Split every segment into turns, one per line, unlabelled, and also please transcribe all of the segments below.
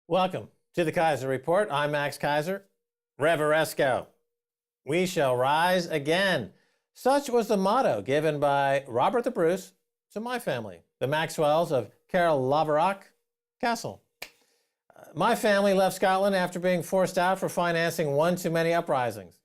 Welcome to the Keiser Report. I'm Max Keiser. Reveresco. We shall rise again. Such was the motto given by Robert the Bruce to my family, the Maxwells of Carlaverock Castle. My family left Scotland after being forced out for financing one too many uprisings.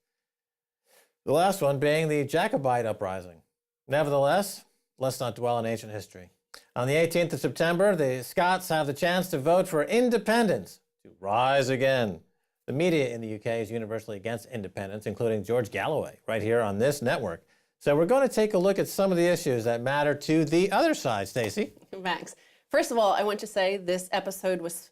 The last one being the Jacobite uprising. Nevertheless, let's not dwell on ancient history. On the 18th of September, the Scots have the chance to vote for independence, to rise again. The media in the UK is universally against independence, including George Galloway, right here on this network. So we're going to take a look at some of the issues that matter to the other side, Stacey.
Max, first of all, I want to say this episode was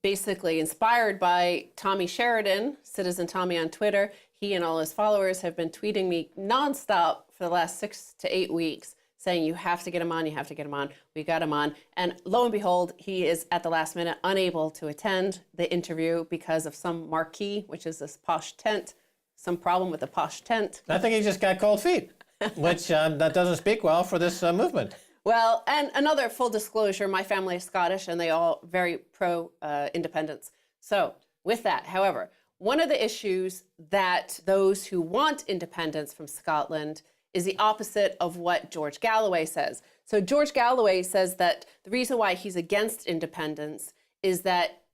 basically inspired by Tommy Sheridan, Citizen Tommy on Twitter. He and all his followers have been tweeting me nonstop for the last 6 to 8 weeks, saying you have to get him on, you have to get him on. We got him on. And lo and behold, he is at the llast minute unable to attend the interview because of some marquee, which is this posh tent, some problem with the posh tent.
I think he just got cold feet, which that doesn't speak well for this movement.
Well, and another full disclosure, my family is Scottish and they all very pro-independence. So with that, however, one of the issues that those who want independence from Scotland is the opposite of what George Galloway says. So George Galloway says that the reason why he's against independence is that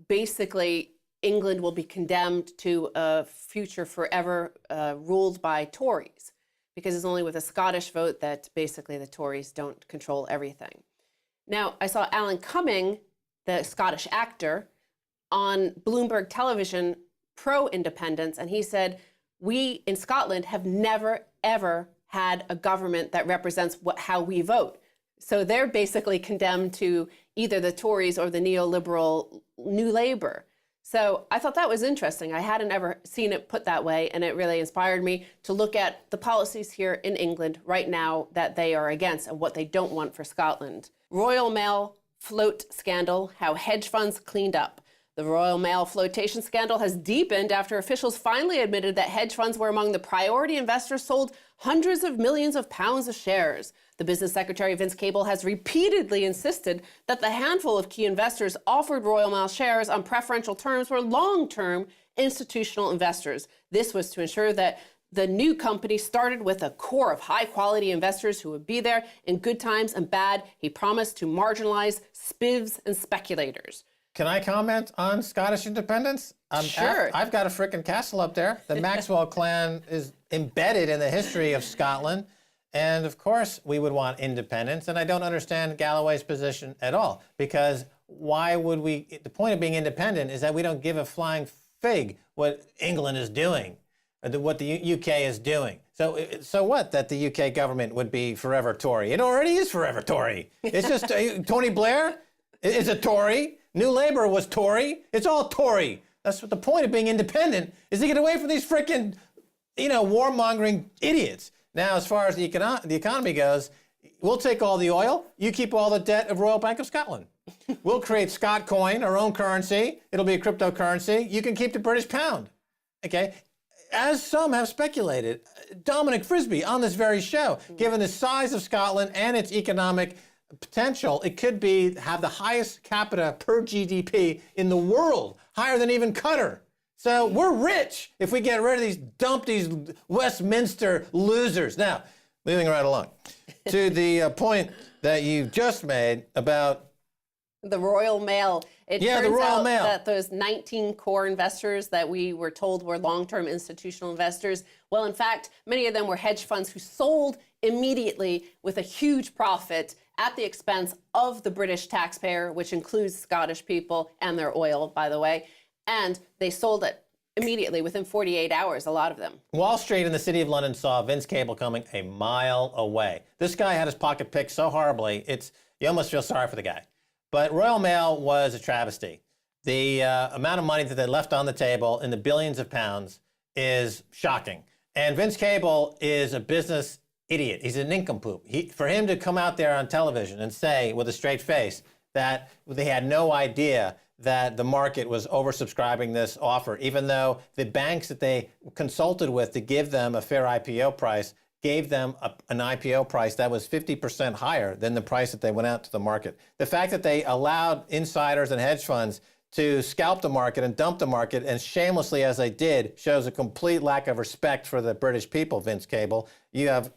basically England will be condemned to a future forever ruled by Tories, because it's only with a Scottish vote that basically the Tories don't control everything. Now, I saw Alan Cumming, the Scottish actor, on Bloomberg television pro-independence, and he said, we in Scotland have never, ever had a government that represents how we vote. So they're basically condemned to either the Tories or the neoliberal New Labour. So I thought that was interesting. I hadn't ever seen it put that way, and it really inspired me to look at the policies here in England right now that they are against and what they don't want for Scotland. Royal Mail float scandal, how hedge funds cleaned up. The Royal Mail flotation scandal has deepened after officials finally admitted that hedge funds were among the priority investors sold hundreds of millions of pounds of shares. The business secretary, Vince Cable, has repeatedly insisted that the handful of key investors offered Royal Mail shares on preferential terms were long-term institutional investors. This was to ensure that the new company started with a core of high-quality investors who would be there in good times and bad. He promised to marginalize spivs and speculators.
Can I comment on Scottish independence?
Sure.
I've got a frickin' castle up there. The Maxwell clan is embedded in the history of Scotland. And of course, we would want independence. And I don't understand Galloway's position at all. Because why would we? The point of being independent is that we don't give a flying fig what England is doing, or what the UK is doing. So what that the UK government would be forever Tory? It already is forever Tory. It's just Tony Blair is a Tory. New Labour was Tory. It's all Tory. That's what the point of being independent is, to get away from these frickin', warmongering idiots. Now, as far as the economy goes, we'll take all the oil. You keep all the debt of Royal Bank of Scotland. We'll create Scot coin, our own currency. It'll be a cryptocurrency. You can keep the British pound. Okay? As some have speculated, Dominic Frisby on this very show, given the size of Scotland and its economic potential, it could have the highest capita per GDP in the world, higher than even Qatar. So we're rich if we get rid of these Westminster losers. Now, moving right along to the point that you just made about
the Royal Mail. It turns
the Royal
out
Mail.
that those 19 core investors that we were told were long-term institutional investors, well, in fact, many of them were hedge funds who sold immediately with a huge profit at the expense of the British taxpayer, which includes Scottish people and their oil, by the way. And they sold it immediately within 48 hours, a lot of them.
Wall Street in the City of London saw Vince Cable coming a mile away. This guy had his pocket picked so horribly, you almost feel sorry for the guy. But Royal Mail was a travesty. The amount of money that they left on the table in the billions of pounds is shocking. And Vince Cable is a business idiot. He's a nincompoop. For him to come out there on television and say with a straight face that they had no idea that the market was oversubscribing this offer, even though the banks that they consulted with to give them a fair IPO price gave them an IPO price that was 50% higher than the price that they went out to the market. The fact that they allowed insiders and hedge funds to scalp the market and dump the market, and shamelessly as they did, shows a complete lack of respect for the British people, Vince Cable. You have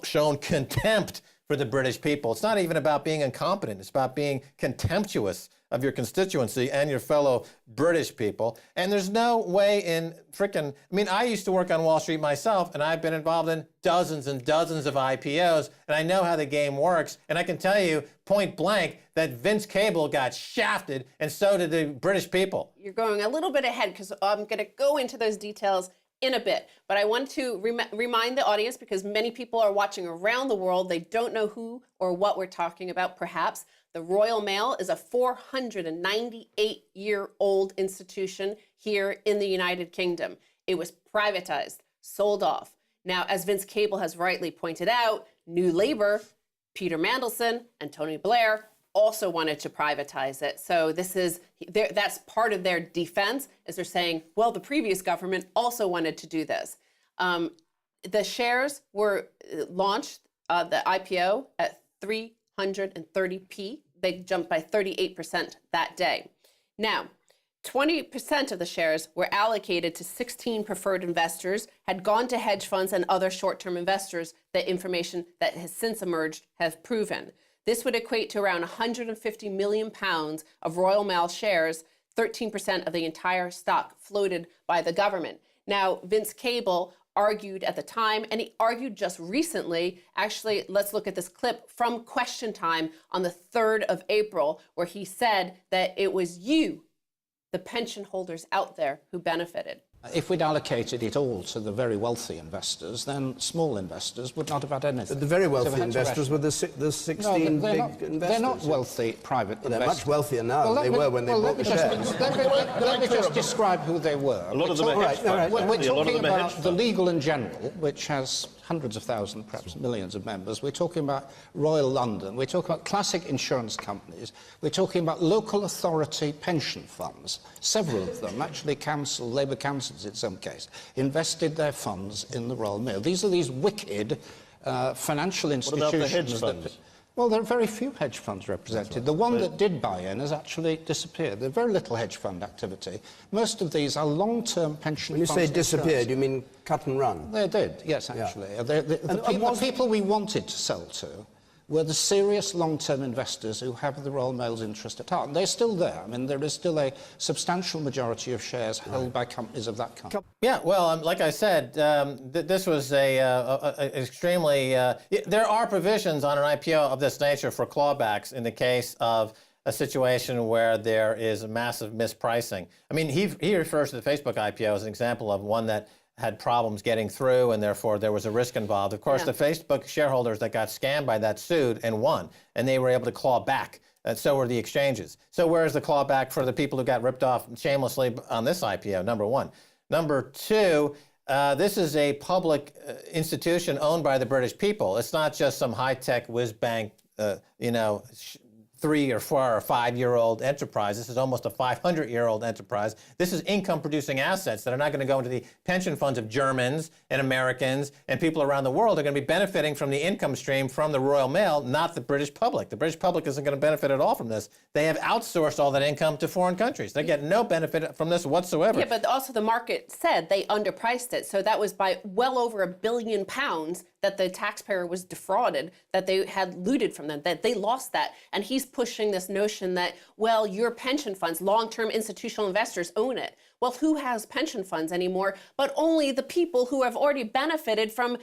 shown contempt for the British people. It's not even about being incompetent. It's about being contemptuous of your constituency and your fellow British people. And there's no way in frickin', I mean, I used to work on Wall Street myself, and I've been involved in dozens and dozens of IPOs, and I know how the game works. And I can tell you point blank that Vince Cable got shafted, and so did the British people.
You're going a little bit ahead because I'm going to go into those details in a bit. But I want to remind the audience, because many people are watching around the world, they don't know who or what we're talking about, perhaps. The Royal Mail is a 498-year-old institution here in the United Kingdom. It was privatized, sold off. Now, as Vince Cable has rightly pointed out, New Labour, Peter Mandelson, and Tony Blair also wanted to privatize it. So that's part of their defense, is they're saying, well, the previous government also wanted to do this. The shares were launched, the IPO, at 330p. They jumped by 38% that day. Now, 20% of the shares were allocated to 16 preferred investors, had gone to hedge funds and other short-term investors. The information that has since emerged have proven. This would equate to around 150 million pounds of Royal Mail shares, 13% of the entire stock floated by the government. Now, Vince Cable argued at the time, and he argued just recently. Actually, let's look at this clip from Question Time on the 3rd of April, where he said that it was you, the pension holders out there, who benefited.
If we'd allocated it all to the very wealthy investors, then small investors would not have had anything.
But the very wealthy investors were the 16 big investors.
They're not wealthy private investors.
They're much wealthier now than they were when they bought the shares.
Let me just describe who they were.
A lot of them are hedge funds.
We're talking about the Legal and General, which has hundreds of thousands, perhaps millions of members. We're talking about Royal London. We're talking about classic insurance companies. We're talking about local authority pension funds. Several of them, actually Labour councils in some case, invested their funds in the Royal Mail. These are these wicked financial institutions.
What about the hedge funds?
Well, there are very few hedge funds represented. The one that did buy in has actually disappeared. There's very little hedge fund activity. Most of these are long-term pension funds.
When you say disappeared, you mean cut and run?
They did, yes, actually.
Yeah.
The people we wanted to sell to were the serious long-term investors who have the Royal Mail's interest at heart. And they're still there. I mean, there is still a substantial majority of shares held by companies of that kind.
Yeah, well, like I said, this was extremely... there are provisions on an IPO of this nature for clawbacks in the case of a situation where there is a massive mispricing. I mean, he refers to the Facebook IPO as an example of one that had problems getting through, and therefore there was a risk involved. Of course, the Facebook shareholders that got scammed by that sued and won, and they were able to claw back. And so were the exchanges. So where's the clawback for the people who got ripped off shamelessly on this IPO, number one? Number two, this is a public institution owned by the British people. It's not just some high-tech whiz-bang, 3 or 4 or 5-year-old enterprise. This is almost a 500-year-old enterprise. This is income-producing assets that are not going to go into the pension funds of Germans and Americans, and people around the world are going to be benefiting from the income stream from the Royal Mail, not the British public. The British public isn't going to benefit at all from this. They have outsourced all that income to foreign countries. They get no benefit from this whatsoever.
Yeah, but also the market said they underpriced it. So that was by well over £1 billion that the taxpayer was defrauded, that they had looted from them, that they lost that. And he's pushing this notion that, well, your pension funds, long-term institutional investors own it. Well, who has pension funds anymore? But only the people who have already benefited from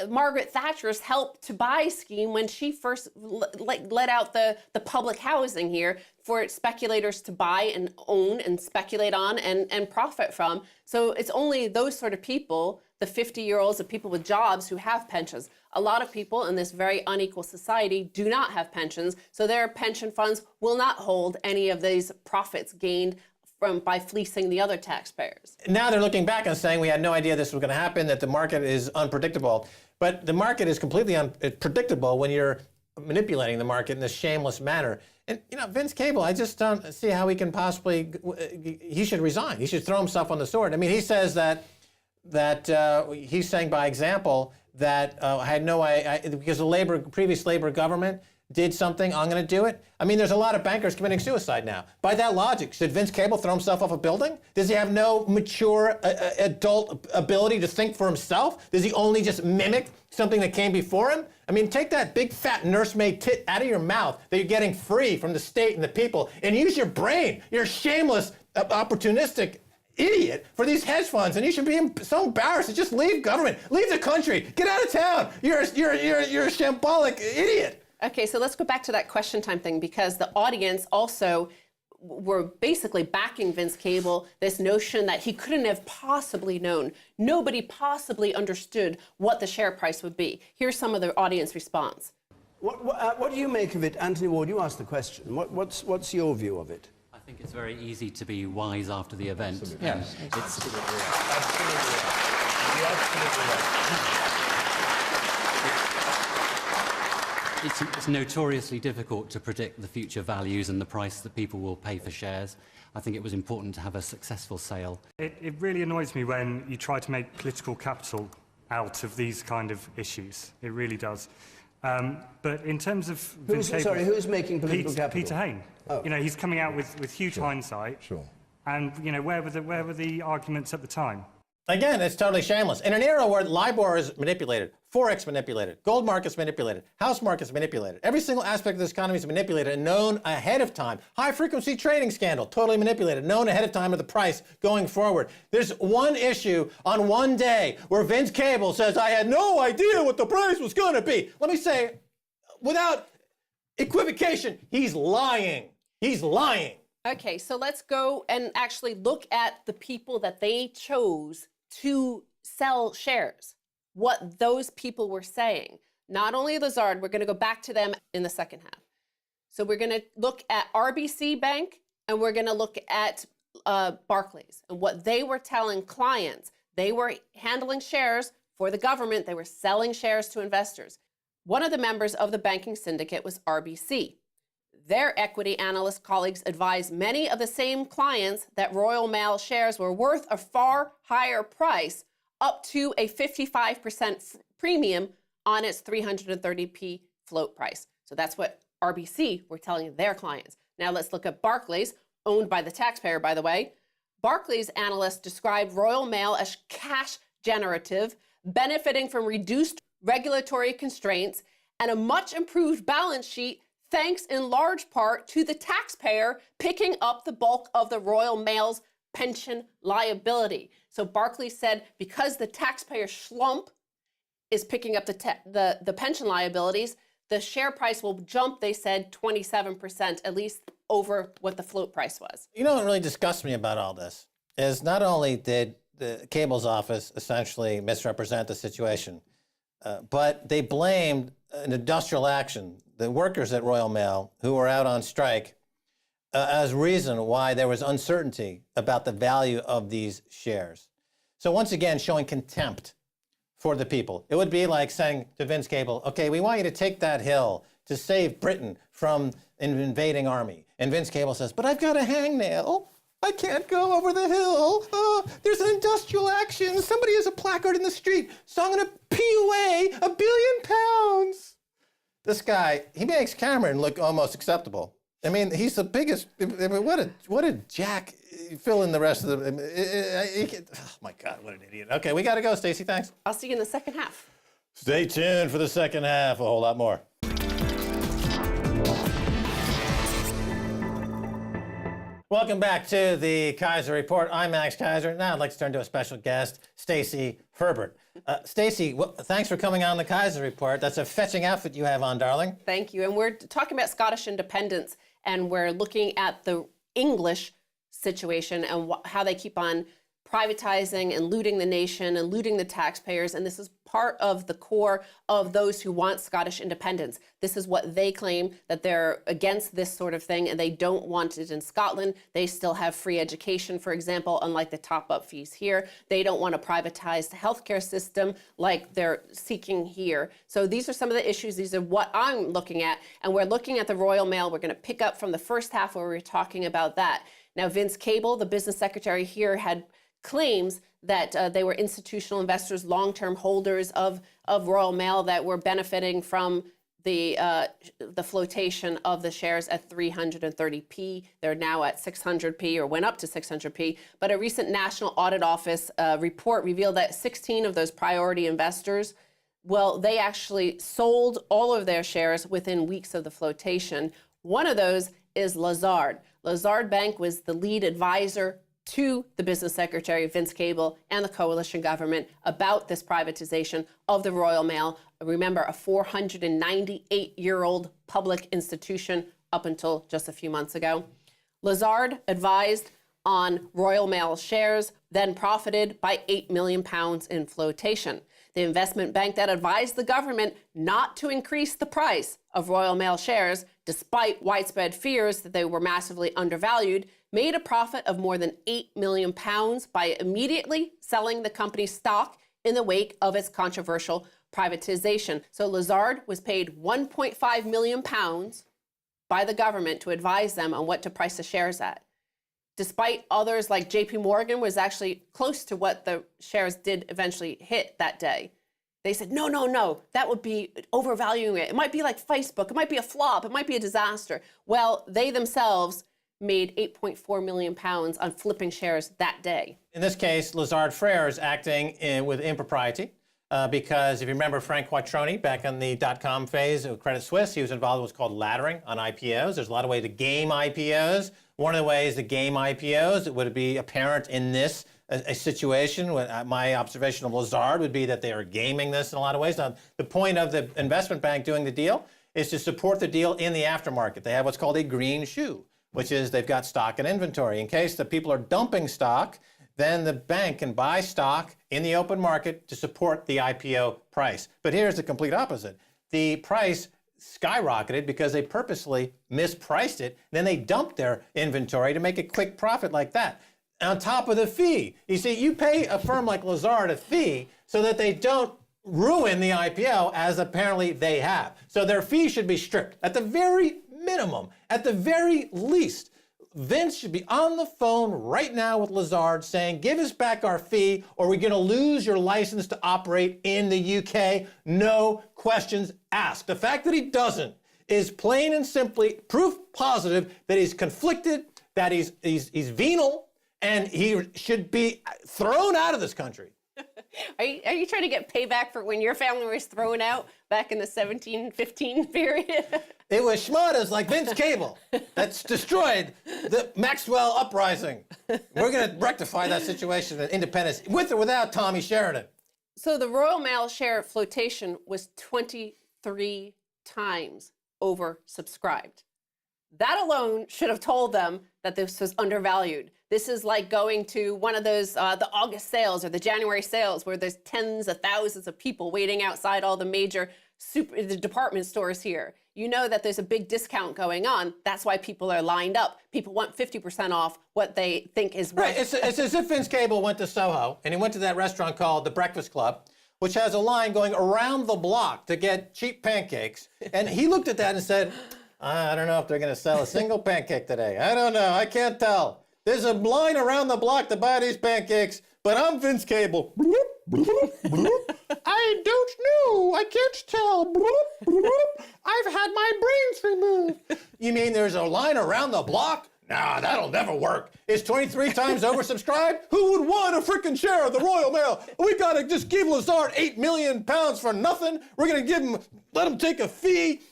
Margaret Thatcher's Help to Buy scheme when she first let out the public housing here for speculators to buy and own and speculate on and profit from. So it's only those sort of people, the 50-year-olds, the people with jobs, who have pensions. A lot of people in this very unequal society do not have pensions, so their pension funds will not hold any of these profits gained by fleecing the other taxpayers.
Now they're looking back and saying we had no idea this was going to happen, that the market is unpredictable. But the market is completely unpredictable when you're manipulating the market in this shameless manner. And, Vince Cable, I just don't see how he can possibly, he should resign. He should throw himself on the sword. I mean, he says that he's saying by example that I had no idea, because the previous Labour government did something, I'm going to do it. I mean, there's a lot of bankers committing suicide now. By that logic, should Vince Cable throw himself off a building? Does he have no mature adult ability to think for himself? Does he only just mimic something that came before him? I mean, take that big fat nursemaid tit out of your mouth that you're getting free from the state and the people and use your brain. You're a shameless, opportunistic idiot for these hedge funds, and you should be so embarrassed to just leave government, leave the country, get out of town. You're a shambolic idiot.
Okay, so let's go back to that question time thing, because the audience also were basically backing Vince Cable, this notion that he couldn't have possibly known. Nobody possibly understood what the share price would be. Here's some of the audience response.
What do you make of it? Anthony Ward, you asked the question. What's your view of it?
I think it's very easy to be wise after the event.
Absolutely. Yes,
It's, it's notoriously difficult to predict the future values and the price that people will pay for shares. I think it was important to have a successful sale.
It really annoys me when you try to make political capital out of these kind of issues. It really does. But in terms of
who's making political capital?
Peter Hain.
Oh.
You know, he's coming out with huge hindsight.
Sure.
And you know, where were the arguments at the time?
Again, it's totally shameless. In an era where LIBOR is manipulated, Forex manipulated, gold markets manipulated, house markets manipulated, every single aspect of this economy is manipulated and known ahead of time. High-frequency trading scandal, totally manipulated, known ahead of time of the price going forward. There's one issue on one day where Vince Cable says, I had no idea what the price was going to be. Let me say, without equivocation, he's lying. He's lying.
Okay, so let's go and actually look at the people that they chose to sell shares, what those people were saying. Not only Lazard, we're going to go back to them in the second half. So we're going to look at RBC Bank and we're going to look at Barclays and what they were telling clients. They were handling shares for the government. They were selling shares to investors. One of the members of the banking syndicate was RBC. Their equity analyst colleagues advised many of the same clients that Royal Mail shares were worth a far higher price, up to a 55% premium on its 330p float price. So that's what RBC were telling their clients. Now let's look at Barclays, owned by the taxpayer, by the way. Barclays analysts described Royal Mail as cash generative, benefiting from reduced regulatory constraints and a much improved balance sheet, thanks in large part to the taxpayer picking up the bulk of the Royal Mail's pension liability. So Barclays said because the taxpayer slump is picking up the pension liabilities, the share price will jump, they said, 27%, at least over what the float price was.
You know what really disgusts me about all this is not only did the Cable's office essentially misrepresent the situation, but they blamed an industrial action, the workers at Royal Mail who were out on strike, as reason why there was uncertainty about the value of these shares. So once again, showing contempt for the people. It would be like saying to Vince Cable, okay, we want you to take that hill to save Britain from an invading army. And Vince Cable says, but I've got a hangnail. I can't go over the hill. There's an industrial action. Somebody has a placard in the street. So I'm going to pee away £1 billion. This guy, he makes Cameron look almost acceptable. I mean, he's the biggest. I mean, what a jack. Fill in the rest of the. Oh my God, what an idiot. Okay, we got to go, Stacey. Thanks.
I'll see you in the second half.
Stay tuned for the second half. A whole lot more. Welcome back to the Keiser Report. I'm Max Keiser. Now I'd like to turn to a special guest, Stacey Herbert. Stacey, thanks for coming on the Keiser Report. That's a fetching outfit you have on, darling.
Thank you. And we're talking about Scottish independence, and we're looking at the English situation and how they keep on privatizing and looting the nation and looting the taxpayers. And this is part of the core of those who want Scottish independence. This is what they claim, that they're against this sort of thing and they don't want it in Scotland. They still have free education, for example, unlike the top-up fees here. They don't want a privatized healthcare system like they're seeking here. So these are some of the issues. These are what I'm looking at. And we're looking at the Royal Mail. We're going to pick up from the first half where we were talking about that. Now, Vince Cable, the business secretary here, had claims that they were institutional investors, long-term holders of Royal Mail that were benefiting from the flotation of the shares at 330p. They're now at 600p, or went up to 600p. But a recent National Audit Office report revealed that 16 of those priority investors, well, they actually sold all of their shares within weeks of the flotation. One of those is Lazard. Lazard Bank was the lead advisor to the business secretary, Vince Cable, and the coalition government about this privatization of the Royal Mail. Remember, a 498-year-old public institution up until just a few months ago. Lazard advised on Royal Mail shares, then profited by £8 million in flotation. The investment bank that advised the government not to increase the price of Royal Mail shares, despite widespread fears that they were massively undervalued, made a profit of more than £8 million by immediately selling the company's stock in the wake of its controversial privatization. So Lazard was paid £1.5 million by the government to advise them on what to price the shares at. Despite others like JP Morgan was actually close to what the shares did eventually hit that day. They said, no, that would be overvaluing it. It might be like Facebook, it might be a flop, it might be a disaster. Well, they themselves made £8.4 million on flipping shares that day.
In this case, Lazard Frères is acting with impropriety because if you remember Frank Quattroni back in the dot-com phase of Credit Suisse, he was involved in what's called laddering on IPOs. There's a lot of ways to game IPOs. One of the ways to game IPOs, it would be apparent in this a situation, my observation of Lazard would be that they are gaming this in a lot of ways. Now, the point of the investment bank doing the deal is to support the deal in the aftermarket. They have what's called a green shoe, which is they've got stock and inventory. In case the people are dumping stock, then the bank can buy stock in the open market to support the IPO price. But here's the complete opposite. The price skyrocketed because they purposely mispriced it. Then they dumped their inventory to make a quick profit like that. On top of the fee. You see, you pay a firm like Lazard a fee so that they don't ruin the IPO, as apparently they have. So their fee should be stripped. At the very minimum, at the very least, Vince should be on the phone right now with Lazard saying, give us back our fee or we're going to lose your license to operate in the UK. No questions asked. The fact that he doesn't is plain and simply proof positive that he's conflicted, that he's venal, and he should be thrown out of this country.
Are you trying to get payback for when your family was thrown out back in the 1715 period?
It was schmadas like Vince Cable that's destroyed the Maxwell uprising. We're going to rectify that situation in independence, with or without Tommy Sheridan.
So the Royal Mail share flotation was 23 times oversubscribed. That alone should have told them that this was undervalued. This is like going to one of those, the August sales or the January sales where there's tens of thousands of people waiting outside all the major the department stores here. You know that there's a big discount going on. That's why people are lined up. People want 50% off what they think is worth.
Right, it's as if Vince Cable went to Soho and he went to that restaurant called The Breakfast Club, which has a line going around the block to get cheap pancakes. And he looked at that and said, I don't know if they're going to sell a single pancake today. I don't know. I can't tell. There's a line around the block to buy these pancakes, but I'm Vince Cable. I don't know. I can't tell. I've had my brains removed. You mean there's a line around the block? Nah, that'll never work. It's 23 times oversubscribed? Who would want a freaking share of the Royal Mail? We gotta just give Lazard £8 million for nothing. We're gonna let him take a fee.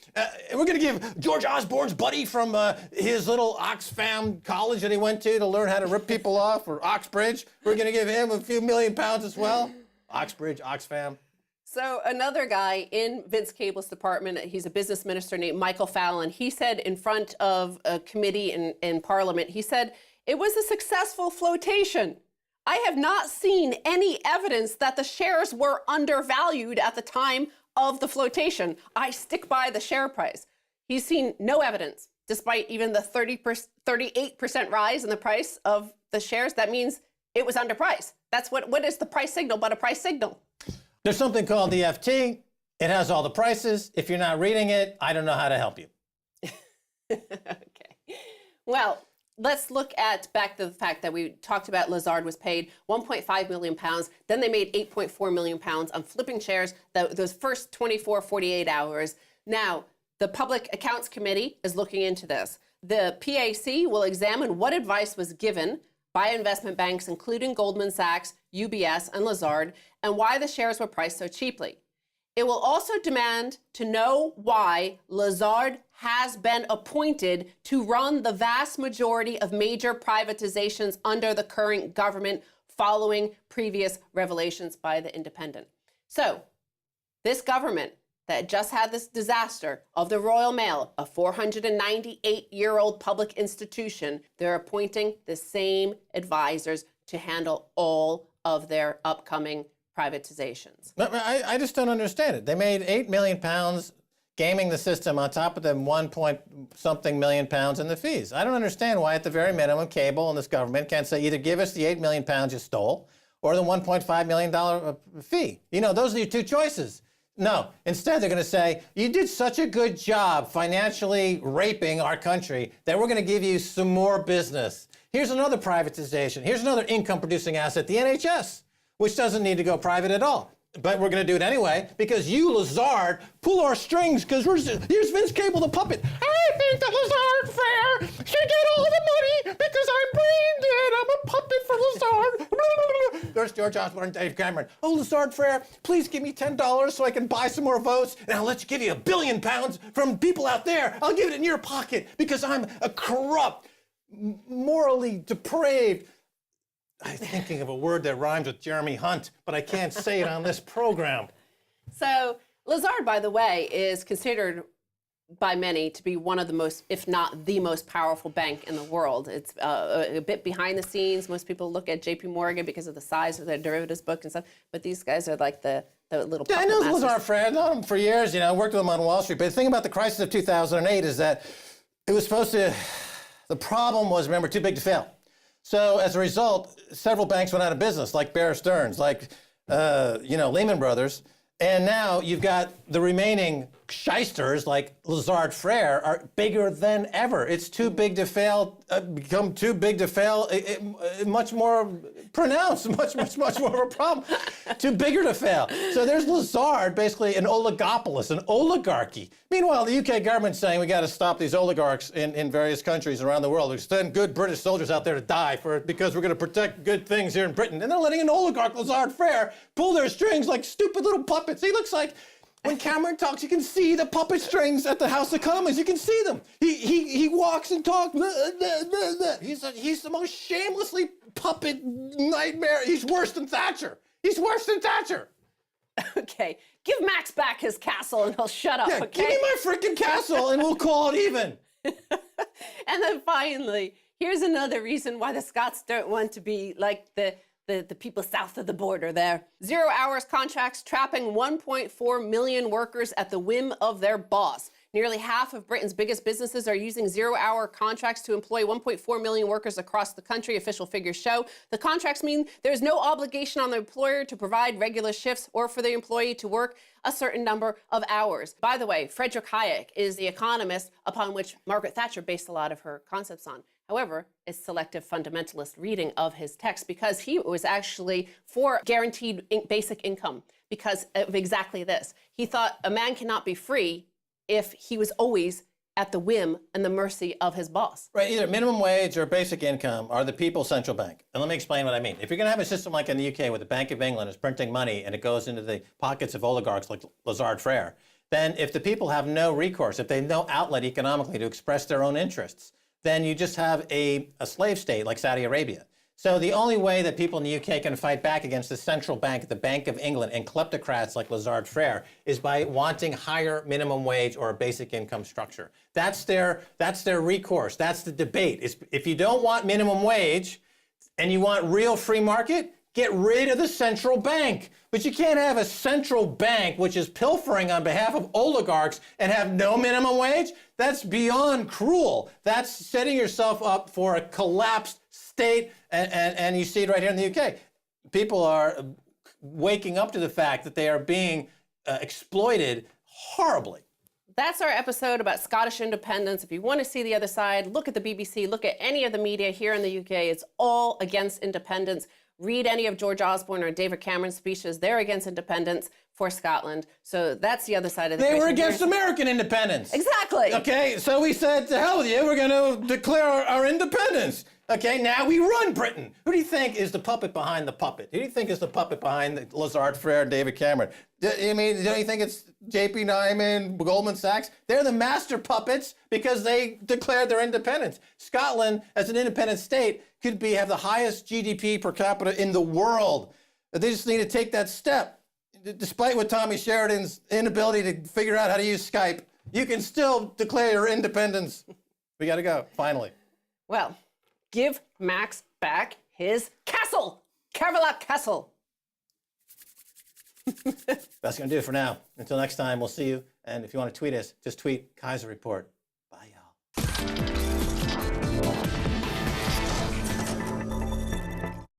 We're going to give George Osborne's buddy from his little Oxfam college that he went to learn how to rip people off, or Oxbridge. We're going to give him a few £1 million as well. Oxbridge, Oxfam.
So another guy in Vince Cable's department, he's a business minister named Michael Fallon. He said in front of a committee in Parliament, he said, it was a successful flotation. I have not seen any evidence that the shares were undervalued at the time of the flotation. I stick by the share price. He's seen no evidence, despite even the 38% rise in the price of the shares. That means it was underpriced. That's what is the price signal but a price signal?
There's something called the FT. It has all the prices. If you're not reading it, I don't know how to help you.
Okay. Well, let's look back to the fact that we talked about Lazard was paid £1.5 million. Then they made £8.4 million on flipping shares those first 24, 48 hours. Now, the Public Accounts Committee is looking into this. The PAC will examine what advice was given by investment banks, including Goldman Sachs, UBS, and Lazard, and why the shares were priced so cheaply. It will also demand to know why Lazard has been appointed to run the vast majority of major privatizations under the current government following previous revelations by the Independent. So, this government that just had this disaster of the Royal Mail, a 498-year-old public institution, they're appointing the same advisors to handle all of their upcoming privatizations.
I just don't understand it. They made £8 million gaming the system on top of the 1-point-something million pounds in the fees. I don't understand why at the very minimum cable and this government can't say either give us the £8 million you stole or the $1.5 million fee. You know, those are your two choices. No, instead they're going to say, you did such a good job financially raping our country that we're going to give you some more business. Here's another privatization. Here's another income-producing asset, the NHS, which doesn't need to go private at all. But we're going to do it anyway because you, Lazard, pull our strings because here's Vince Cable, the puppet. I think the Lazard Fair should get all the money because I'm brain dead. I'm a puppet for Lazard. There's George Osborne and Dave Cameron. Oh, Lazard Fair, please give me $10 so I can buy some more votes, and I'll let you give you £1 billion from people out there. I'll give it in your pocket because I'm a corrupt, morally depraved. I'm thinking of a word that rhymes with Jeremy Hunt, but I can't say it on this program.
So Lazard, by the way, is considered by many to be one of the most, if not the most powerful bank in the world. It's a bit behind the scenes. Most people look at JP Morgan because of the size of their derivatives book and stuff, but these guys are like the little puppet
I know
masters.
Lazard Fair. I've known him for years. You know, I worked with him on Wall Street. But the thing about the crisis of 2008 is that it was supposed to, the problem was, remember, too big to fail. So as a result, several banks went out of business, like Bear Stearns, like Lehman Brothers, and now you've got the remaining shysters like Lazard Frere are bigger than ever. It's too big to fail, become too big to fail, much more pronounced, much more of a problem. Too bigger to fail. So there's Lazard, basically an oligopolis, an oligarchy. Meanwhile, the UK government's saying we got to stop these oligarchs in various countries around the world. We send good British soldiers out there to die because we're going to protect good things here in Britain. And they're letting an oligarch, Lazard Frere, pull their strings like stupid little puppets. He looks like, when Cameron talks, you can see the puppet strings at the House of Commons. You can see them. He walks and talks. He's the most shamelessly puppet nightmare. He's worse than Thatcher. He's worse than Thatcher.
Okay, give Max back his castle and he'll shut up,
Yeah,
okay?
give me my freaking castle and we'll call it even.
And then finally, here's another reason why the Scots don't want to be like the people south of the border there. 0 hours contracts trapping 1.4 million workers at the whim of their boss. Nearly half of Britain's biggest businesses are using 0 hour contracts to employ 1.4 million workers across the country, official figures show. The contracts mean there's no obligation on the employer to provide regular shifts or for the employee to work a certain number of hours. By the way, Friedrich Hayek is the economist upon which Margaret Thatcher based a lot of her concepts on. However, it's selective fundamentalist reading of his text because he was actually for guaranteed basic income because of exactly this. He thought a man cannot be free if he was always at the whim and the mercy of his boss.
Right, either minimum wage or basic income are the people's central bank. And let me explain what I mean. If you're going to have a system like in the UK where the Bank of England is printing money and it goes into the pockets of oligarchs like Lazard Frere, then if the people have no recourse, if they have no outlet economically to express their own interests, then you just have a slave state like Saudi Arabia. So the only way that people in the UK can fight back against the central bank, the Bank of England, and kleptocrats like Lazard Frere is by wanting higher minimum wage or a basic income structure. That's their recourse. That's the debate. If you don't want minimum wage and you want real free market, get rid of the central bank. But you can't have a central bank which is pilfering on behalf of oligarchs and have no minimum wage. That's beyond cruel. That's setting yourself up for a collapsed state, and you see it right here in the UK. People are waking up to the fact that they are being exploited horribly.
that's our episode about Scottish independence. If you want to see the other side, look at the BBC, look at any of the media here in the UK. It's all against independence. Read any of George Osborne or David Cameron's speeches. They're against independence for Scotland. So that's the other side of the
They
equation.
were against American independence.
Exactly.
Okay, so we said, to hell with you, we're going to declare our independence. Okay, now we run Britain. Who do you think is the puppet behind the puppet? Who do you think is the puppet behind the Lazard Frere and David Cameron? Don't you think it's J.P. Nyman, Goldman Sachs? They're the master puppets because they declared their independence. Scotland, as an independent state, could have the highest GDP per capita in the world. They just need to take that step. Despite what Tommy Sheridan's inability to figure out how to use Skype, you can still declare your independence. We got to go, finally.
Well, give Max back his castle, Camelot Castle.
That's going to do it for now. Until next time, we'll see you. And if you want to tweet us, just tweet Keiser Report.